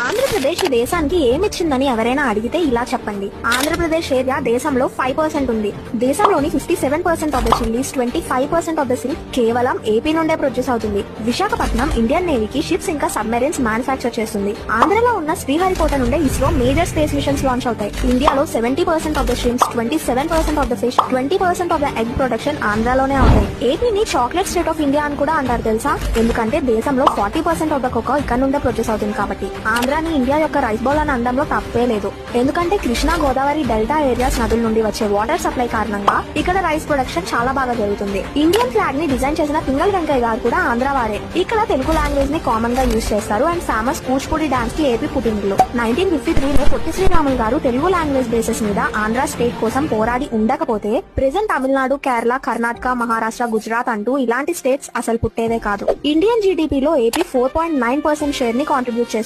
ఆంధ్రప్రదేశ్ ఈ దేశానికి ఏమిచ్చిందని ఎవరైనా అడిగితే ఇలా చెప్పండి. ఆంధ్రప్రదేశ్ ఏరియా దేశంలో 5% ఉంది. దేశంలోని 57% of the chillies, 25% of the silk కేవలం ఏపీ నుండే ప్రొడ్యూస్ అవుతుంది. విశాఖపట్నం ఇండియన్ నేవీకి షిప్స్ ఇంకా సబ్మెరైన్స్ మ్యానుఫ్యాక్చర్ చేస్తుంది. ఆంధ్రలో ఉన్న శ్రీహరికోట నుండే ISRO major space missions launch అవుతాయి. ఇండియాలో 70% of the shrimps, 27% of the fish, 20% of the egg production ఆంధ్రాలోనే అవుతాయి. ఏపీని చాక్లెట్ స్టేట్ ఆఫ్ ఇండియా అని కూడా అంటారు తెలుసా? ఎందుకంటే దేశంలో 40% ఆఫ్ ద కోకో ఇక్కడ నుండే ప్రొడ్యూస్ అవుతుంది కాబట్టి. ఆంధ్రాని ఇండియా యొక్క రైస్ బౌల్ అని అనడంలో తప్పే లేదు. ఎందుకంటే కృష్ణా, గోదావరి డెల్టా ఏరియాస్ నదుల నుండి వచ్చే వాటర్ సప్లై కారణంగా ఇక్కడ రైస్ ప్రొడక్షన్ చాలా బాగా జరుగుతుంది. ఇండియన్ ఫ్లాగ్ ని డిజైన్ చేసిన పింగళ వెంకయ్య గారు కూడా ఆంధ్ర వారే. ఇక్కడ తెలుగు లాంగ్వేజ్ ని కామన్ గా యూజ్ చేస్తారు. అండ్ ఫేమస్ కూచిపూడి డాన్స్ కి ఏపీ పుట్టినిల్లు. 1953లో పొట్టి శ్రీరాములు గారు తెలుగు లాంగ్వేజ్ బేసిస్ మీద ఆంధ్ర స్టేట్ కోసం పోరాడి ఉండకపోతే ప్రెజెంట్ తమిళనాడు, కేరళ, కర్ణాటక, మహారాష్ట్ర, గుజరాత్ అంటూ ఇలాంటి స్టేట్స్ అసలు పుట్టేదే కాదు. ఇండియన్ జీడీపీలో ఏపీ 4.9% షేర్ ని కాంట్రిబ్యూట్ చేస్తుంది.